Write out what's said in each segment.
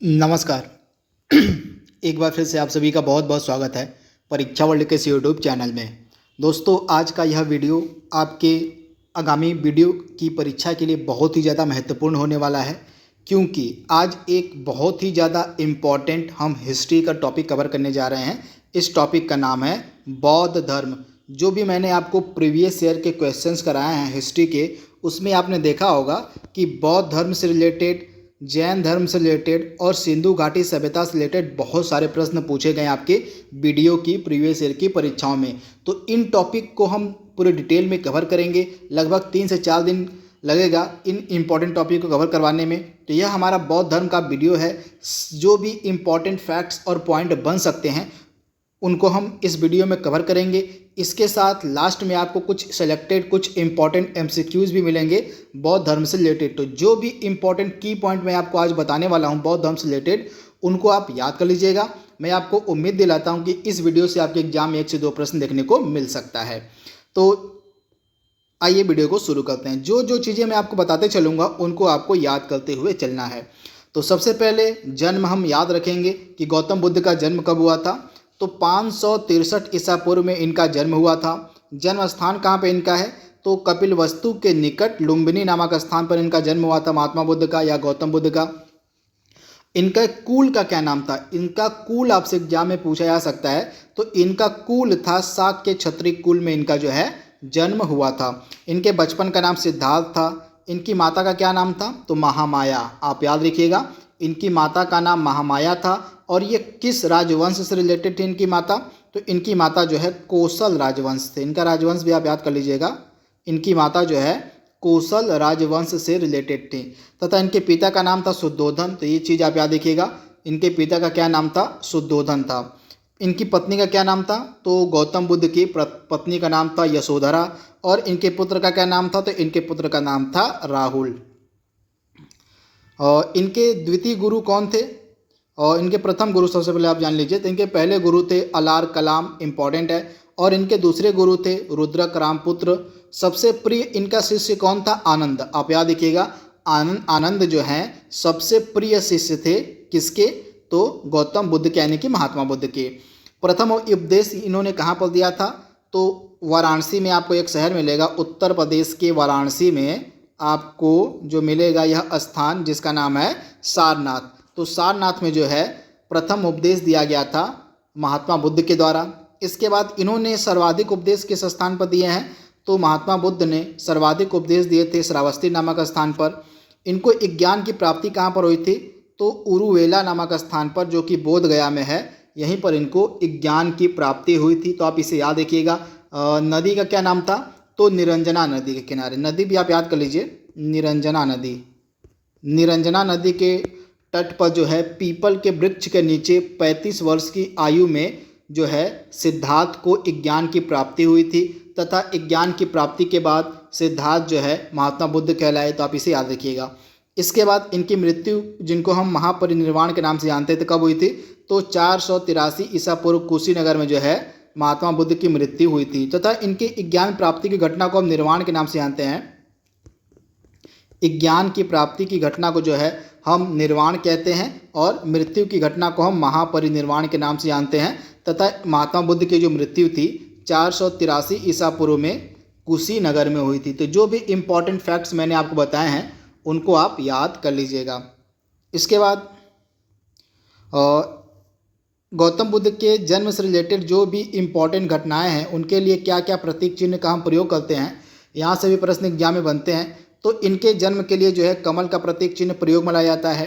नमस्कार। एक बार फिर से आप सभी का बहुत बहुत स्वागत है परीक्षा वर्ल्ड के इस यूट्यूब चैनल में। दोस्तों, आज का यह वीडियो आपके आगामी वीडियो की परीक्षा के लिए बहुत ही ज़्यादा महत्वपूर्ण होने वाला है, क्योंकि आज एक बहुत ही ज़्यादा इम्पॉर्टेंट हम हिस्ट्री का टॉपिक कवर करने जा रहे हैं। इस टॉपिक का नाम है बौद्ध धर्म। जो भी मैंने आपको प्रीवियस ईयर के क्वेश्चंस कराए हैं हिस्ट्री के, उसमें आपने देखा होगा कि बौद्ध धर्म से रिलेटेड, जैन धर्म से रिलेटेड और सिंधु घाटी सभ्यता से रिलेटेड बहुत सारे प्रश्न पूछे गए आपके वीडियो की प्रीवियस ईयर की परीक्षाओं में। तो इन टॉपिक को हम पूरे डिटेल में कवर करेंगे। लगभग 3 से 4 दिन लगेगा इन इम्पॉर्टेंट टॉपिक को कवर करवाने में। तो यह हमारा बौद्ध धर्म का वीडियो है। जो भी इम्पॉर्टेंट फैक्ट्स और पॉइंट बन सकते हैं उनको हम इस वीडियो में कवर करेंगे। इसके साथ लास्ट में आपको कुछ सेलेक्टेड कुछ इंपॉर्टेंट एमसीक्यूज़ भी मिलेंगे बौद्ध धर्म से रिलेटेड। तो जो भी इंपॉर्टेंट की पॉइंट मैं आपको आज बताने वाला हूं बौद्ध धर्म से रिलेटेड, उनको आप याद कर लीजिएगा। मैं आपको उम्मीद दिलाता हूं कि इस वीडियो से आपके एग्जाम में 1 से 2 प्रश्न देखने को मिल सकता है। तो आइए वीडियो को शुरू करते हैं। जो जो चीज़ें मैं आपको बताते चलूँगा उनको आपको याद करते हुए चलना है। तो सबसे पहले जन्म हम याद रखेंगे कि गौतम बुद्ध का जन्म कब हुआ था। तो 563 ईसा पूर्व में इनका जन्म हुआ था। जन्म स्थान कहाँ पे इनका है, तो कपिलवस्तु के निकट लुम्बिनी नामक स्थान पर इनका जन्म हुआ था, महात्मा बुद्ध का या गौतम बुद्ध का। इनका कुल का क्या नाम था, इनका कुल आपसे एग्जाम में पूछा जा सकता है। तो इनका कुल था शाक्य क्षत्रिय कुल में इनका जो है जन्म हुआ था। इनके बचपन का नाम सिद्धार्थ था। इनकी माता का क्या नाम था, तो महामाया। आप याद रखिएगा, इनकी माता का नाम महामाया था। और ये किस राजवंश से रिलेटेड थी इनकी माता, तो इनकी माता जो है कौशल राजवंश थे। इनका राजवंश भी आप याद कर लीजिएगा। इनकी माता जो है कौशल राजवंश से रिलेटेड थी। तथा इनके पिता का नाम था शुद्धोधन। तो ये चीज़ आप याद रखिएगा, इनके पिता का क्या नाम था, शुद्धोधन था। इनकी पत्नी का क्या नाम था, तो गौतम बुद्ध की पत्नी का नाम था यशोधरा। और इनके पुत्र का क्या नाम था, तो इनके पुत्र का नाम था राहुल। और इनके द्वितीय गुरु कौन थे, और इनके प्रथम गुरु सबसे पहले आप जान लीजिए। तो इनके पहले गुरु थे अलार कलाम, इंपॉर्टेंट है। और इनके दूसरे गुरु थे रुद्रक रामपुत्र। सबसे प्रिय इनका शिष्य कौन था, आनंद। आप याद रखिएगा, आनंद जो हैं सबसे प्रिय शिष्य थे किसके, तो गौतम बुद्ध के, यानी कि महात्मा बुद्ध के। प्रथम उपदेश इन्होंने कहाँ पर दिया था, तो वाराणसी में। आपको एक शहर मिलेगा उत्तर प्रदेश के वाराणसी में, आपको जो मिलेगा यह स्थान जिसका नाम है सारनाथ। तो सारनाथ में जो है प्रथम उपदेश दिया गया था महात्मा बुद्ध के द्वारा। इसके बाद इन्होंने सर्वाधिक उपदेश किस स्थान पर दिए हैं, तो महात्मा बुद्ध ने सर्वाधिक उपदेश दिए थे श्रावस्ती नामक स्थान पर। इनको ज्ञान की प्राप्ति कहाँ पर हुई थी, तो उरुवेला नामक स्थान पर, जो कि बोध गया में है। यहीं पर इनको ज्ञान की प्राप्ति हुई थी। तो आप इसे याद रखिएगा। नदी का क्या नाम था, तो निरंजना नदी के किनारे। नदी भी आप याद कर लीजिए, निरंजना नदी। निरंजना नदी के तट पर जो है पीपल के वृक्ष के नीचे 35 वर्ष की आयु में जो है सिद्धार्थ को ज्ञान की प्राप्ति हुई थी। तथा ज्ञान की प्राप्ति के बाद सिद्धार्थ जो है महात्मा बुद्ध कहलाए। तो आप इसे याद रखिएगा। इसके बाद इनकी मृत्यु, जिनको हम महापरिनिर्वाण के नाम से जानते थे, कब हुई थी, तो 483 ईसा पूर्व कुशीनगर में जो है महात्मा बुद्ध की मृत्यु हुई थी। तथा इनके ज्ञान प्राप्ति की घटना को हम निर्वाण के नाम से जानते हैं। ज्ञान की प्राप्ति की घटना को जो है हम निर्वाण कहते हैं, और मृत्यु की घटना को हम महापरिनिर्वाण के नाम से जानते हैं। तथा महात्मा बुद्ध की जो मृत्यु थी 483 ईसा पूर्व में कुशीनगर में हुई थी। तो जो भी इम्पॉर्टेंट फैक्ट्स मैंने आपको बताए हैं उनको आप याद कर लीजिएगा। इसके बाद गौतम बुद्ध के जन्म से रिलेटेड जो भी इम्पॉर्टेंट घटनाएं हैं उनके लिए क्या क्या प्रतीक चिन्ह का हम प्रयोग करते हैं, यहाँ से भी प्रश्न एग्जाम में बनते हैं। तो इनके जन्म के लिए जो है कमल का प्रतीक चिन्ह प्रयोग में लाया जाता है।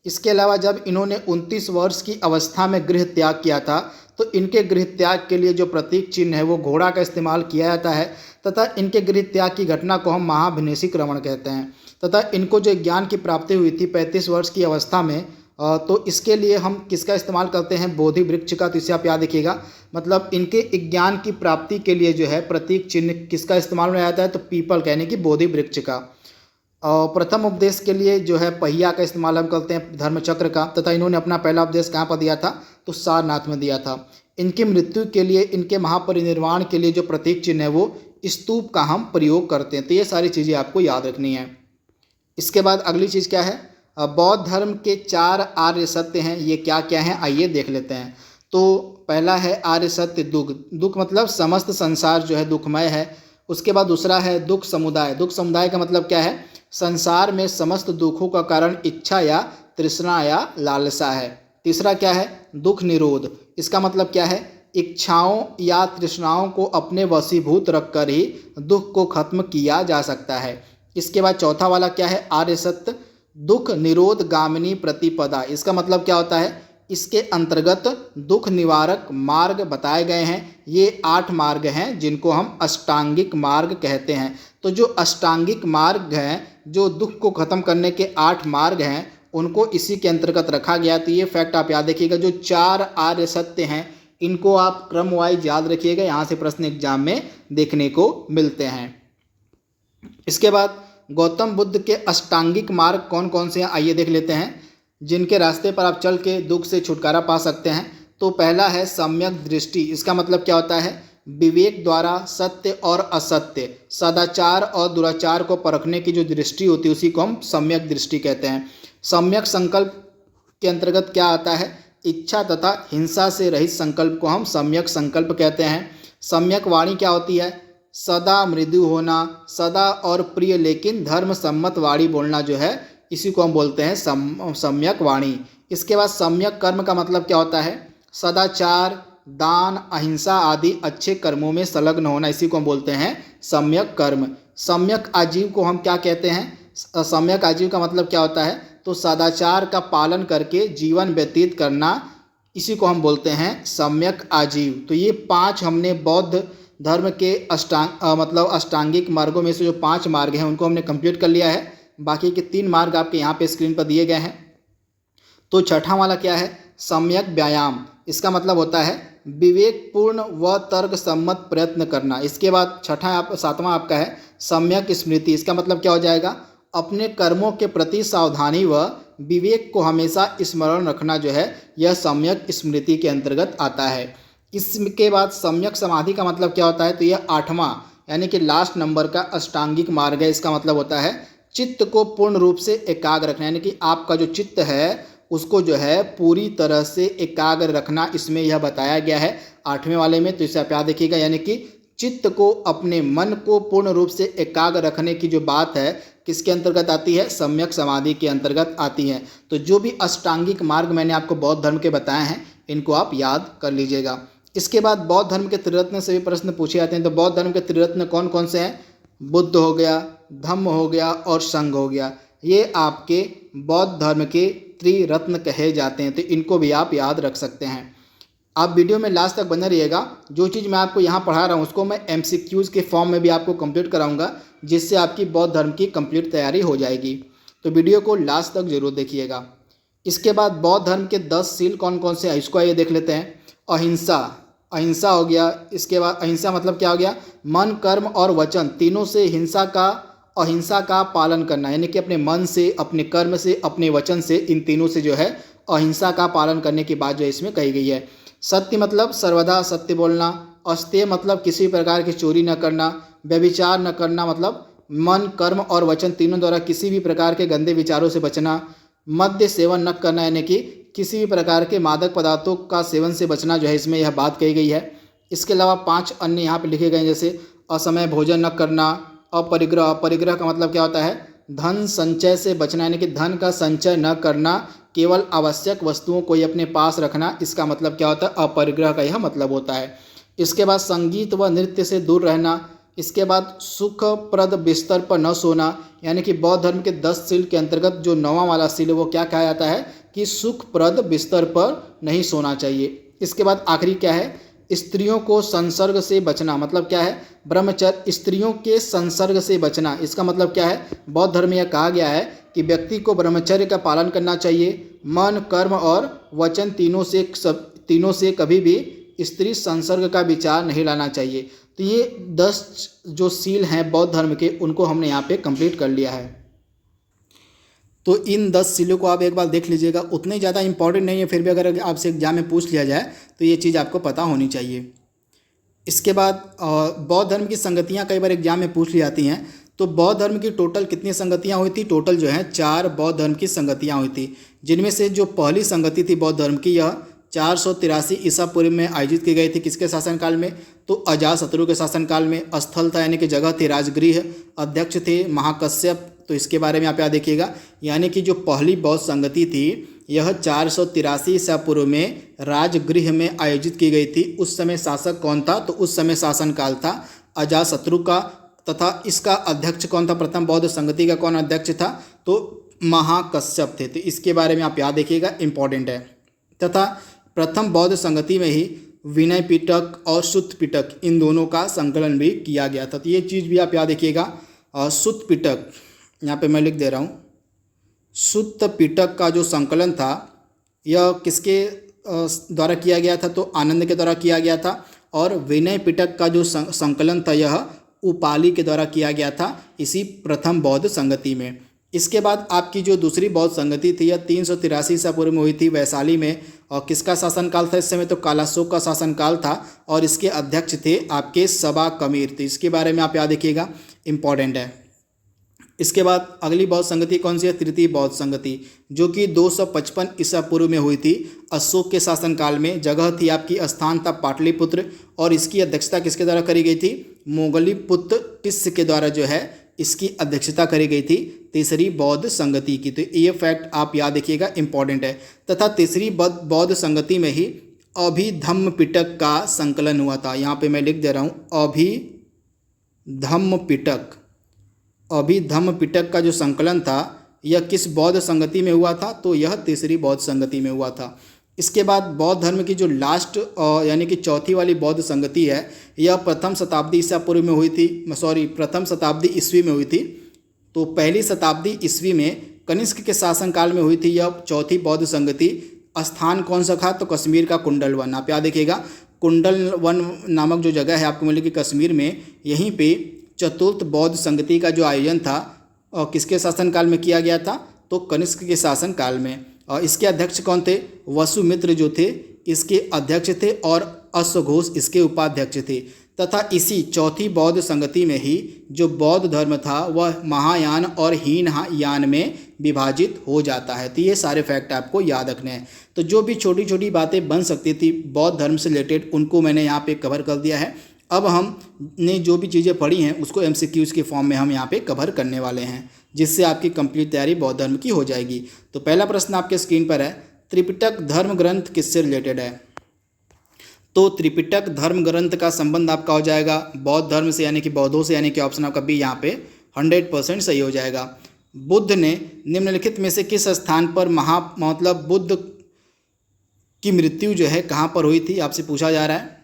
इसके अलावा जब इन्होंने 29 वर्ष की अवस्था में गृह त्याग किया था, तो इनके गृह त्याग के लिए जो प्रतीक चिन्ह है वो घोड़ा का इस्तेमाल किया जाता है। तथा इनके गृह त्याग की घटना को हम महाभिनिषिक्रमण कहते हैं। तथा इनको जो ज्ञान की प्राप्ति हुई थी 35 वर्ष की अवस्था में, तो इसके लिए हम किसका इस्तेमाल करते हैं, बोधि वृक्ष का। तो इसे आप याद रखिएगा। मतलब इनके ज्ञान की प्राप्ति के लिए जो है प्रतीक चिन्ह किसका इस्तेमाल में आता है, तो पीपल का, यानी कि बोधि वृक्ष का। और प्रथम उपदेश के लिए जो है पहिया का इस्तेमाल हम करते हैं, धर्मचक्र का। तथा इन्होंने अपना पहला उपदेश कहाँ पर दिया था, तो सारनाथ में दिया था। इनकी मृत्यु के लिए, इनके महापरिनिर्वाण के लिए जो प्रतीक चिन्ह है वो स्तूप का हम प्रयोग करते हैं। तो ये सारी चीज़ें आपको याद रखनी है। इसके बाद अगली चीज़ क्या है, बौद्ध धर्म के 4 आर्य सत्य हैं, ये क्या क्या हैं आइए देख लेते हैं। तो पहला है आर्य सत्य दुख। दुख मतलब समस्त संसार जो है दुखमय है। उसके बाद दूसरा है दुख समुदाय। दुख समुदाय का मतलब क्या है? संसार में समस्त दुखों का कारण इच्छा या तृष्णा या लालसा है। तीसरा क्या है? दुख निरोध। इसका मतलब क्या है? इच्छाओं या तृष्णाओं को अपने वशीभूत रखकर ही दुख को खत्म किया जा सकता है। इसके बाद चौथा वाला क्या है? आर्य सत्य दुख निरोध गामिनी प्रतिपदा। इसका मतलब क्या होता है? इसके अंतर्गत दुख निवारक मार्ग बताए गए हैं। ये 8 मार्ग हैं जिनको हम अष्टांगिक मार्ग कहते हैं। तो जो अष्टांगिक मार्ग हैं, जो दुख को खत्म करने के 8 मार्ग हैं, उनको इसी के अंतर्गत रखा गया। तो ये फैक्ट आप याद रखिएगा। जो 4 आर्य सत्य हैं इनको आप क्रम वाइज याद रखिएगा, यहाँ से प्रश्न एग्जाम में देखने को मिलते हैं। इसके बाद गौतम बुद्ध के अष्टांगिक मार्ग कौन कौन से हैं आइए देख लेते हैं, जिनके रास्ते पर आप चल के दुख से छुटकारा पा सकते हैं। तो पहला है सम्यक दृष्टि। इसका मतलब क्या होता है? विवेक द्वारा सत्य और असत्य, सदाचार और दुराचार को परखने की जो दृष्टि होती है उसी को हम सम्यक दृष्टि कहते हैं। सम्यक संकल्प के अंतर्गत क्या आता है? इच्छा तथा हिंसा से रहित संकल्प को हम सम्यक संकल्प कहते हैं। सम्यक वाणी क्या होती है? सदा मृदु होना, सदा और प्रिय लेकिन धर्म सम्मत वाणी बोलना जो है, इसी को हम बोलते हैं सम्यक वाणी। इसके बाद सम्यक कर्म का मतलब क्या होता है? सदाचार, दान, अहिंसा आदि अच्छे कर्मों में संलग्न होना, इसी को हम बोलते हैं सम्यक कर्म। सम्यक आजीव को हम क्या कहते हैं? सम्यक आजीव का मतलब क्या होता है? तो सदाचार का पालन करके जीवन व्यतीत करना, इसी को हम बोलते हैं सम्यक आजीव। तो ये 5 हमने बौद्ध धर्म के अष्टांगिक मार्गों में से जो 5 मार्ग हैं उनको हमने कंप्लीट कर लिया है। बाकी के 3 मार्ग आपके यहाँ पे स्क्रीन पर दिए गए हैं। तो छठा वाला क्या है? सम्यक व्यायाम। इसका मतलब होता है विवेकपूर्ण व तर्क सम्मत प्रयत्न करना। इसके बाद 7वां आपका है सम्यक स्मृति। इसका मतलब क्या हो जाएगा? अपने कर्मों के प्रति सावधानी व विवेक को हमेशा स्मरण रखना जो है, यह सम्यक स्मृति के अंतर्गत आता है। इसके बाद सम्यक समाधि का मतलब क्या होता है? तो यह 8वां यानी कि लास्ट नंबर का अष्टांगिक मार्ग है। इसका मतलब होता है चित्त को पूर्ण रूप से एकाग्र रखना, यानी कि आपका जो चित्त है उसको जो है पूरी तरह से एकाग्र रखना, इसमें यह बताया गया है 8वें वाले में। तो इसे आप याद रखिएगा, यानी कि चित्त को, अपने मन को पूर्ण रूप से एकाग्र रखने की जो बात है किसके अंतर्गत आती है? सम्यक समाधि के अंतर्गत आती है। तो जो भी अष्टांगिक मार्ग मैंने आपको बौद्ध धर्म के बताए हैं इनको आप याद कर लीजिएगा। इसके बाद बौद्ध धर्म के त्रिरत्न से भी प्रश्न पूछे जाते हैं। तो बौद्ध धर्म के त्रिरत्न कौन कौन से हैं? बुद्ध हो गया, धम्म हो गया और संघ हो गया। ये आपके बौद्ध धर्म के त्रिरत्न कहे जाते हैं। तो इनको भी आप याद रख सकते हैं। आप वीडियो में लास्ट तक बने रहिएगा। जो चीज़ मैं आपको यहाँ पढ़ा रहा हूँ उसको मैं MCQs के फॉर्म में भी आपको कंप्लीट कराऊंगा, जिससे आपकी बौद्ध धर्म की कंप्लीट तैयारी हो जाएगी। तो वीडियो को लास्ट तक जरूर देखिएगा। इसके बाद बौद्ध धर्म के 10 सील कौन कौन से हैं इसको आइए देख लेते हैं। अहिंसा, अहिंसा हो गया। इसके बाद अहिंसा मतलब क्या हो गया? मन, कर्म और वचन तीनों से अहिंसा का पालन करना, यानी कि अपने मन से, अपने कर्म से, अपने वचन से, इन तीनों से जो है अहिंसा का पालन करने की बात जो है इसमें कही गई है। सत्य मतलब सर्वदा सत्य बोलना। अस्तेय मतलब किसी प्रकार की चोरी न करना। व्यभिचार न करना मतलब मन, कर्म और वचन तीनों द्वारा किसी भी प्रकार के गंदे विचारों से बचना। मद्य सेवन न करना, यानी कि किसी भी प्रकार के मादक पदार्थों का सेवन से बचना जो है इसमें यह बात कही गई है। इसके अलावा 5 अन्य यहाँ पे लिखे गए हैं, जैसे असमय भोजन न करना। अपरिग्रह, परिग्रह का मतलब क्या होता है? धन संचय से बचना, यानी कि धन का संचय न करना, केवल आवश्यक वस्तुओं को ही अपने पास रखना। इसका मतलब क्या होता है? अपरिग्रह का यह मतलब होता है। इसके बाद संगीत व नृत्य से दूर रहना। इसके बाद सुखप्रद बिस्तर पर न सोना, यानी कि बौद्ध धर्म के 10 सील के अंतर्गत जो 9वां वाला सील है वो क्या कहा जाता है? कि सुखप्रद बिस्तर पर नहीं सोना चाहिए। इसके बाद आखिरी क्या है? स्त्रियों को संसर्ग से बचना। मतलब क्या है? ब्रह्मचर्य, स्त्रियों के संसर्ग से बचना। इसका मतलब क्या है? बौद्ध धर्म में यह कहा गया है कि व्यक्ति को ब्रह्मचर्य का पालन करना चाहिए। मन, कर्म और वचन तीनों से कभी भी स्त्री संसर्ग का विचार नहीं लाना चाहिए। तो ये 10 जो सील हैं बौद्ध धर्म के, उनको हमने यहाँ पे कंप्लीट कर लिया है। तो इन 10 सीलों को आप एक बार देख लीजिएगा। उतने ज़्यादा इंपॉर्टेंट नहीं है, फिर भी अगर आपसे एग्जाम में पूछ लिया जाए तो ये चीज़ आपको पता होनी चाहिए। इसके बाद बौद्ध धर्म की संगतियाँ कई बार एग्जाम में पूछ ली जाती हैं। तो बौद्ध धर्म की टोटल कितनी संगतियाँ हुई थी? टोटल जो है 4 बौद्ध धर्म की संगतियाँ हुई थी, जिनमें से जो पहली संगति थी बौद्ध धर्म की, यह 483 ईसा पूर्व में आयोजित की गई थी। किसके शासनकाल में? तो अजातशत्रु के शासनकाल में। स्थल था यानी कि जगह थी राजगृह, अध्यक्ष थे महाकश्यप। तो इसके बारे में आप याद देखिएगा, यानी कि जो पहली बौद्ध संगति थी यह 483 ईसा पूर्व में राजगृह में आयोजित की गई थी। उस समय शासक कौन था? तो उस समय शासनकाल था अजातशत्रु का, तथा इसका अध्यक्ष कौन था? प्रथम बौद्ध संगति का कौन अध्यक्ष था? तो महाकश्यप थे। तो इसके बारे में आप याद देखिएगा, इंपॉर्टेंट है। तथा प्रथम बौद्ध संगति में ही विनय पिटक और सुत्त पिटक इन दोनों का संकलन भी किया गया था। तो ये चीज़ भी आप याद देखिएगा। सुत्त पिटक, यहाँ पे मैं लिख दे रहा हूँ, सुत्त पिटक का जो संकलन था यह किसके द्वारा किया गया था? तो आनंद के द्वारा किया गया था। और विनय पिटक का जो संकलन था यह उपाली के द्वारा किया गया था इसी प्रथम बौद्ध संगति में। इसके बाद आपकी जो दूसरी बौद्ध संगति थी यह 383 ईसा पूर्व में हुई थी वैशाली में। और किसका शासनकाल था इस समय? तो कालाशोक का शासनकाल था और इसके अध्यक्ष थे आपके सबा कमीर। तो इसके बारे में आप याद रखिएगा, इंपॉर्टेंट है। इसके बाद अगली बौद्ध संगति कौन सी है? तृतीय बौद्ध संगति, जो कि 255 ईसा पूर्व में हुई थी अशोक के शासनकाल में। जगह थी आपकी, स्थान था पाटलिपुत्र, और इसकी अध्यक्षता किसके द्वारा करी गई थी? मोगलीपुत्र टिस्य के द्वारा जो है इसकी अध्यक्षता करी गई थी तीसरी बौद्ध संगति की। तो ये फैक्ट आप याद रखिएगा, इंपॉर्टेंट है। तथा तीसरी बौद्ध संगति में ही अभिधम्म पिटक का संकलन हुआ था। यहाँ पे मैं लिख दे रहा हूँ, अभिधम्म पिटक। अभिधम्म पिटक का जो संकलन था यह किस बौद्ध संगति में हुआ था? तो यह तीसरी बौद्ध संगति में हुआ था। इसके बाद बौद्ध धर्म की जो लास्ट यानी कि चौथी वाली बौद्ध संगति है यह प्रथम शताब्दी ईसा पूर्व में हुई थी, प्रथम शताब्दी ईस्वी में हुई थी। तो पहली शताब्दी ईस्वी में कनिष्क के शासनकाल में हुई थी यह चौथी बौद्ध संगति। स्थान कौन सा था? तो कश्मीर का कुंडलवन। आप याद देखिएगा, कुंडलवन नामक जो जगह है आपको मिलेगी कश्मीर में, यहीं पे चतुर्थ बौद्ध संगति का जो आयोजन था और किसके शासनकाल में किया गया था? तो कनिष्क के शासनकाल में। और इसके अध्यक्ष कौन थे? वसुमित्र जो थे इसके अध्यक्ष थे और अश्वघोष इसके उपाध्यक्ष थे। तथा इसी चौथी बौद्ध संगति में ही जो बौद्ध धर्म था वह महायान और हीनयान में विभाजित हो जाता है। तो ये सारे फैक्ट आपको याद रखने हैं। तो जो भी छोटी छोटी बातें बन सकती थी बौद्ध धर्म से रिलेटेड उनको मैंने यहाँ पे कवर कर दिया है। अब हमने जो भी चीज़ें पढ़ी हैं उसको MCQs के फॉर्म में हम यहाँ पे कवर करने वाले हैं, जिससे आपकी कंप्लीट तैयारी बौद्ध धर्म की हो जाएगी। तो पहला प्रश्न आपके स्क्रीन पर है, त्रिपिटक धर्म ग्रंथ किससे रिलेटेड है? तो त्रिपिटक धर्म ग्रंथ का संबंध आपका हो जाएगा बौद्ध धर्म से, यानी कि बौद्धों से, यानी कि ऑप्शन आपका बी यहाँ पे 100% सही हो जाएगा। बुद्ध ने निम्नलिखित में से किस स्थान पर बुद्ध की मृत्यु जो है कहाँ पर हुई थी आपसे पूछा जा रहा है।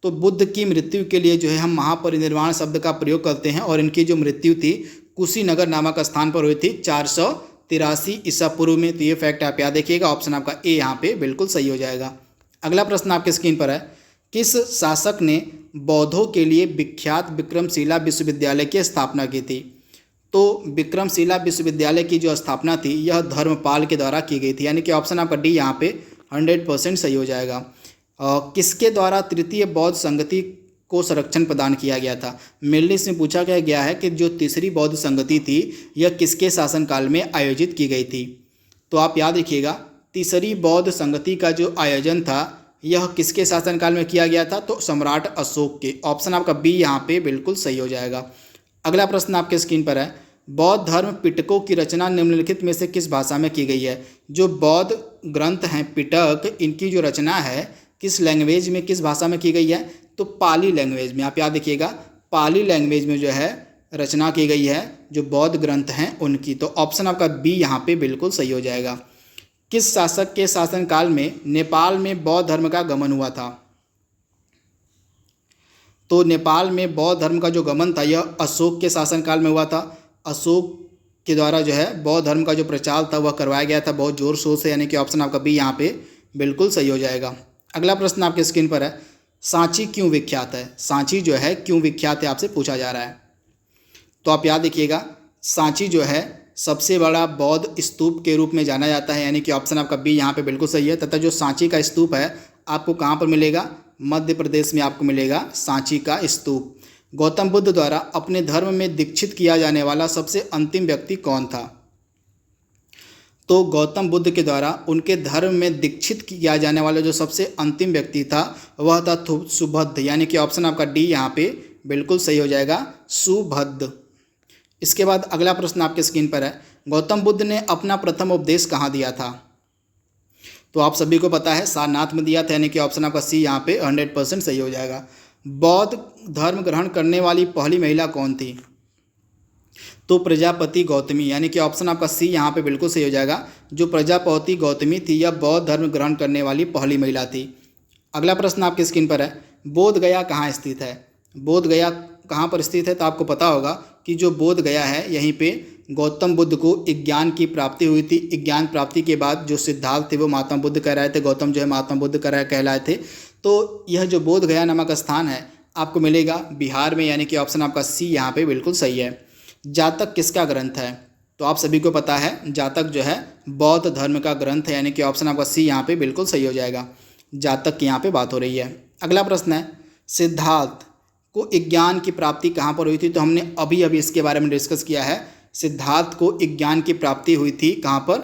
तो बुद्ध की मृत्यु के लिए जो है हम महापरिनिर्वाण शब्द का प्रयोग करते हैं और इनकी जो मृत्यु थी कुशीनगर नामक स्थान पर हुई थी 483 ईसा पूर्व में। तो ये फैक्ट आप याद रखिएगा, ऑप्शन आपका ए यहाँ पे बिल्कुल सही हो जाएगा। अगला प्रश्न आपके स्क्रीन पर है, किस शासक ने बौद्धों के लिए विख्यात विक्रमशिला विश्वविद्यालय की स्थापना की थी? तो विक्रमशिला विश्वविद्यालय की जो स्थापना थी यह धर्मपाल के द्वारा की गई थी, यानी कि ऑप्शन आपका डी यहाँ पे 100% सही हो जाएगा। किसके द्वारा तृतीय बौद्ध संगति को संरक्षण प्रदान किया गया था? मेनली इसमें पूछा गया है कि जो तीसरी बौद्ध संगति थी यह किसके शासनकाल में आयोजित की गई थी? तो आप याद रखिएगा, तीसरी बौद्ध संगति का जो आयोजन था यह किसके शासनकाल में किया गया था? तो सम्राट अशोक के। ऑप्शन आपका बी यहाँ पे बिल्कुल सही हो जाएगा। अगला प्रश्न आपके स्क्रीन पर है, बौद्ध धर्म पिटकों की रचना निम्नलिखित में से किस भाषा में की गई है? जो बौद्ध ग्रंथ हैं पिटक, इनकी जो रचना है किस लैंग्वेज में, किस भाषा में की गई है? तो पाली लैंग्वेज में। आप याद रखिएगा, पाली लैंग्वेज में जो है रचना की गई है जो बौद्ध ग्रंथ हैं उनकी। तो ऑप्शन आपका बी यहाँ पे बिल्कुल सही हो जाएगा। किस शासक के शासनकाल में नेपाल में बौद्ध धर्म का गमन हुआ था? तो नेपाल में बौद्ध धर्म का जो गमन था यह अशोक के शासनकाल में हुआ था। अशोक के द्वारा जो है बौद्ध धर्म का जो प्रचार था वह करवाया गया था बहुत जोर शोर से, यानी कि ऑप्शन आपका बी यहाँ पे बिल्कुल सही हो जाएगा। अगला प्रश्न आपके स्क्रीन पर है, सांची क्यों विख्यात है? सांची जो है क्यों विख्यात है आपसे पूछा जा रहा है। तो आप याद रखिएगा, सांची जो है सबसे बड़ा बौद्ध स्तूप के रूप में जाना जाता है, यानी कि ऑप्शन आपका बी यहाँ पे बिल्कुल सही है। तथा जो सांची का स्तूप है आपको कहाँ पर मिलेगा? मध्य प्रदेश में आपको मिलेगा सांची का स्तूप। गौतम बुद्ध द्वारा अपने धर्म में दीक्षित किया जाने वाला सबसे अंतिम व्यक्ति कौन था? तो गौतम बुद्ध के द्वारा उनके धर्म में दीक्षित किया जाने वाला जो सबसे अंतिम व्यक्ति था वह था सुबुद्ध, यानी कि ऑप्शन आपका डी यहाँ पे बिल्कुल सही हो जाएगा, सुबुद्ध। इसके बाद अगला प्रश्न आपके स्क्रीन पर है, गौतम बुद्ध ने अपना प्रथम उपदेश कहाँ दिया था? तो आप सभी को पता है सारनाथ में दिया था, यानी कि ऑप्शन आपका सी यहाँ पे 100% सही हो जाएगा। बौद्ध धर्म ग्रहण करने वाली पहली महिला कौन थी? तो प्रजापति गौतमी, यानी कि ऑप्शन आपका सी यहाँ पे बिल्कुल सही हो जाएगा। जो प्रजापति गौतमी थी यह बौद्ध धर्म ग्रहण करने वाली पहली महिला थी। अगला प्रश्न आपके स्क्रीन पर है, बोध गया कहाँ स्थित है? बोध गया कहाँ पर स्थित है? तो आपको पता होगा कि जो बोध गया है यहीं पे गौतम बुद्ध को ज्ञान की प्राप्ति हुई थी। ज्ञान प्राप्ति के बाद जो सिद्धार्थ थे वो महात्मा बुद्ध कह रहे थे, गौतम जो है महात्मा बुद्ध कहलाए थे। तो यह जो बोध गया नामक स्थान है आपको मिलेगा बिहार में, यानी कि ऑप्शन आपका सी यहाँ पे बिल्कुल सही है। जातक किसका ग्रंथ है? तो आप सभी को पता है जातक जो है बौद्ध धर्म का ग्रंथ है, यानी कि ऑप्शन आपका सी यहाँ पे बिल्कुल सही हो जाएगा। जातक की यहाँ पे बात हो रही है। अगला प्रश्न है, सिद्धार्थ को ज्ञान की प्राप्ति कहाँ पर हुई थी? तो हमने अभी इसके बारे में डिस्कस किया है। सिद्धार्थ को ज्ञान की प्राप्ति हुई थी कहाँ पर?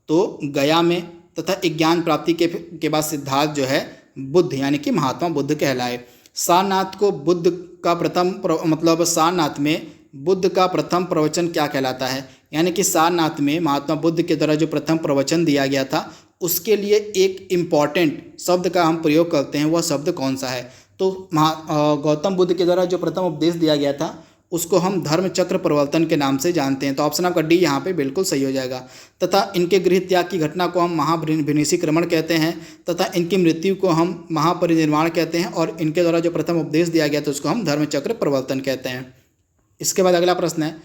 तो गया में, तथा ज्ञान प्राप्ति के बाद सिद्धार्थ जो है बुद्ध यानी कि महात्मा बुद्ध कहलाए। सारनाथ को बुद्ध का प्रथम सारनाथ में बुद्ध का प्रथम प्रवचन क्या कहलाता है? यानी कि सारनाथ में महात्मा बुद्ध के द्वारा जो प्रथम प्रवचन दिया गया था उसके लिए एक इम्पॉर्टेंट शब्द का हम प्रयोग करते हैं, वह शब्द कौन सा है? तो गौतम बुद्ध के द्वारा जो प्रथम उपदेश दिया गया था उसको हम धर्म चक्र प्रवर्तन के नाम से जानते हैं। तो ऑप्शन आपका डी यहाँ पे बिल्कुल सही हो जाएगा। तथा इनके गृह त्याग की घटना को हम महाविनिशीक्रमण कहते हैं, तथा इनकी मृत्यु को हम महापरिनिर्वाण कहते हैं, और इनके द्वारा जो प्रथम उपदेश दिया गया था उसको हम धर्म चक्र प्रवर्तन कहते हैं। इसके बाद अगला प्रश्न है,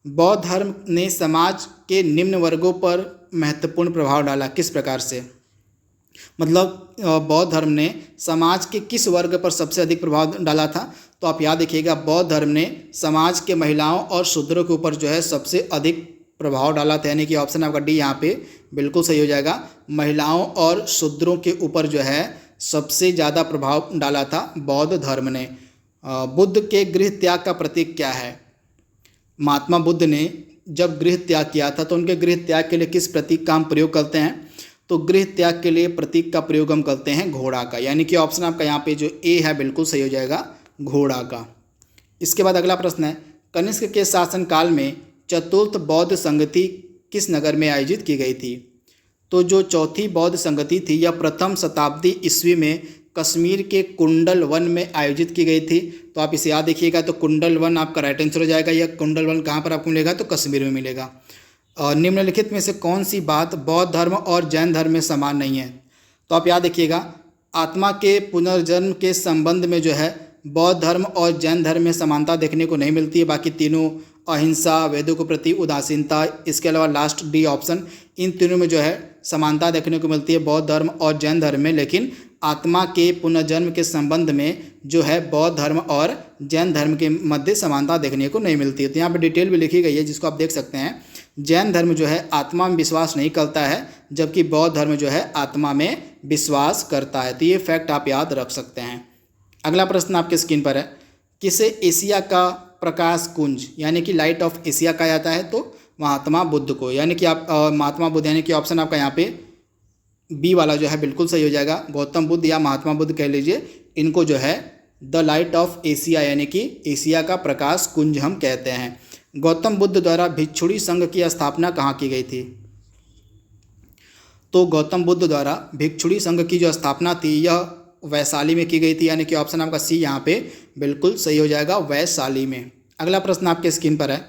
बौद्ध धर्म ने समाज के निम्न वर्गों पर महत्वपूर्ण प्रभाव डाला, किस प्रकार से? मतलब बौद्ध धर्म ने समाज के किस वर्ग पर सबसे अधिक प्रभाव डाला था? तो आप याद रखिएगा, बौद्ध धर्म ने समाज के महिलाओं और शूद्रों के ऊपर जो है सबसे अधिक प्रभाव डाला था, यानी कि ऑप्शन आपका डी यहाँ पे बिल्कुल सही हो जाएगा। महिलाओं और शूद्रों के ऊपर जो है सबसे ज़्यादा प्रभाव डाला था बौद्ध धर्म ने। बुद्ध के गृह त्याग का प्रतीक क्या है? महात्मा बुद्ध ने जब गृह त्याग किया था तो उनके गृह त्याग के लिए किस प्रतीक का हम प्रयोग करते हैं? तो गृह त्याग के लिए प्रतीक का प्रयोग हम करते हैं घोड़ा का, यानी कि ऑप्शन आपका यहाँ पे जो ए है बिल्कुल सही हो जाएगा, घोड़ा का। इसके बाद अगला प्रश्न है, कनिष्क के शासनकाल में चतुर्थ बौद्ध संगति किस नगर में आयोजित की गई थी? तो जो चौथी बौद्ध संगति थी यह प्रथम शताब्दी ईस्वी में कश्मीर के कुंडल वन में आयोजित की गई थी। तो आप इसे याद रखिएगा, तो कुंडल वन आपका राइट आंसर हो जाएगा। यह कुंडल वन कहाँ पर आपको मिलेगा? तो कश्मीर में मिलेगा। और निम्नलिखित में से कौन सी बात बौद्ध धर्म और जैन धर्म में समान नहीं है? तो आप याद रखिएगा, आत्मा के पुनर्जन्म के संबंध में जो है बौद्ध धर्म और जैन धर्म में समानता देखने को नहीं मिलती है। बाकी तीनों, अहिंसा, वेदों के प्रति उदासीनता, इसके अलावा लास्ट डी ऑप्शन, इन तीनों में जो है समानता देखने को मिलती है बौद्ध धर्म और जैन धर्म में। लेकिन आत्मा के पुनर्जन्म के संबंध में जो है बौद्ध धर्म और जैन धर्म के मध्य समानता देखने को नहीं मिलती है। तो यहाँ पर डिटेल भी लिखी गई है जिसको आप देख सकते हैं। जैन धर्म जो है आत्मा में विश्वास नहीं करता है, जबकि बौद्ध धर्म जो है आत्मा में विश्वास करता है। तो ये फैक्ट आप याद रख सकते हैं। अगला प्रश्न आपके स्क्रीन पर है, किसे एशिया का प्रकाश कुंज यानी कि लाइट ऑफ एशिया कहा जाता है? तो महात्मा बुद्ध को, यानी कि आप महात्मा बुद्ध, यानी कि ऑप्शन आपका यहाँ पे बी वाला जो है बिल्कुल सही हो जाएगा। गौतम बुद्ध या महात्मा बुद्ध कह लीजिए, इनको जो है द लाइट ऑफ एशिया यानी कि एशिया का प्रकाश कुंज हम कहते हैं। गौतम बुद्ध द्वारा भिक्षुणी संघ की स्थापना कहाँ की गई थी? तो गौतम बुद्ध द्वारा भिक्षुणी संघ की जो स्थापना थी यह वैशाली में की गई थी, यानी कि ऑप्शन आपका सी यहाँ पे बिल्कुल सही हो जाएगा, वैशाली में। अगला प्रश्न आपके स्क्रीन पर है,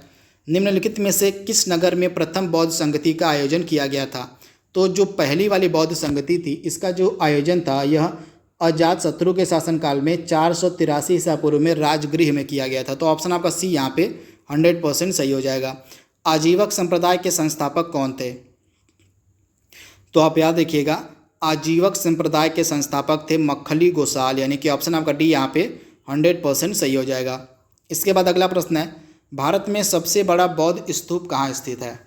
निम्नलिखित में से किस नगर में प्रथम बौद्ध संगति का आयोजन किया गया था? तो जो पहली वाली बौद्ध संगति थी इसका जो आयोजन था यह अजातशत्रु के शासनकाल में 483 ईसा पूर्व में राजगृह में किया गया था। तो ऑप्शन आपका सी यहाँ पे 100% सही हो जाएगा। आजीवक संप्रदाय के संस्थापक कौन थे? तो आप याद रखिएगा, आजीवक संप्रदाय के संस्थापक थे मक्खली गोसाल, यानी कि ऑप्शन आपका डी यहाँ पे 100% सही हो जाएगा। इसके बाद अगला प्रश्न है, भारत में सबसे बड़ा बौद्ध स्तूप कहाँ स्थित है?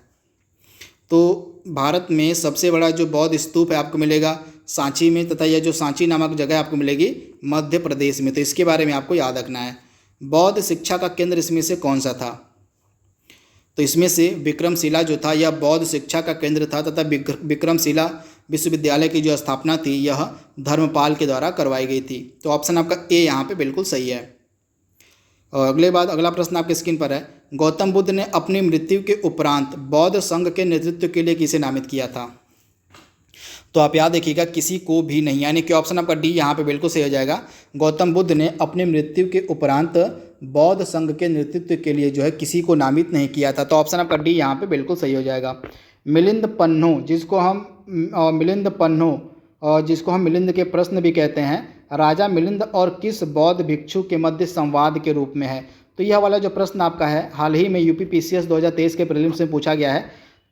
तो भारत में सबसे बड़ा जो बौद्ध स्तूप है आपको मिलेगा सांची में, तथा यह जो सांची नामक जगह आपको मिलेगी मध्य प्रदेश में। तो इसके बारे में आपको याद रखना है। बौद्ध शिक्षा का केंद्र इसमें से कौन सा था? तो इसमें से विक्रमशिला जो था यह बौद्ध शिक्षा का केंद्र था तथा विक्रमशिला विश्वविद्यालय की जो स्थापना थी यह धर्मपाल के द्वारा करवाई गई थी। तो ऑप्शन आपका ए यहाँ पे बिल्कुल सही है। और अगला प्रश्न आपके स्क्रीन पर है, गौतम बुद्ध ने अपनी मृत्यु के उपरांत बौद्ध संघ के नेतृत्व के लिए किसे नामित किया था? तो आप याद रखिएगा किसी को भी नहीं, यानी कि ऑप्शन आपका डी यहाँ पे बिल्कुल सही हो जाएगा। गौतम बुद्ध ने अपनी मृत्यु के उपरांत बौद्ध संघ के नेतृत्व के लिए जो है किसी को नामित नहीं किया था। तो ऑप्शन आपका डी यहाँ पे बिल्कुल सही हो जाएगा। मिलिंद पन्नो जिसको हम मिलिंद के प्रश्न भी कहते हैं, राजा मिलिंद और किस बौद्ध भिक्षु के मध्य संवाद के रूप में है? तो यह वाला जो प्रश्न आपका है हाल ही में यूपीपीसीएस 2023 के प्रीलिम्स में पूछा गया है।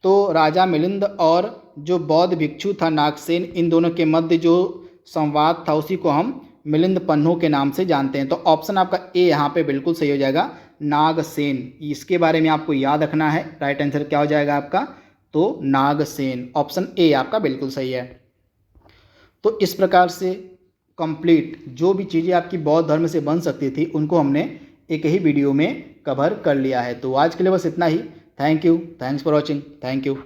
तो राजा मिलिंद और जो बौद्ध भिक्षु था नागसेन, इन दोनों के मध्य जो संवाद था उसी को हम मिलिंद पन्नो के नाम से जानते हैं। तो ऑप्शन आपका ए यहाँ पे बिल्कुल सही हो जाएगा, नागसेन। इसके बारे में आपको याद रखना है। राइट आंसर क्या हो जाएगा आपका? तो नागसेन। ऑप्शन ए आपका बिल्कुल सही है। तो इस प्रकार से कंप्लीट जो भी चीज़ें आपकी बौद्ध धर्म से बन सकती थी उनको हमने एक ही वीडियो में कवर कर लिया है। तो आज के लिए बस इतना ही। Thank you, thanks for watching, thank you.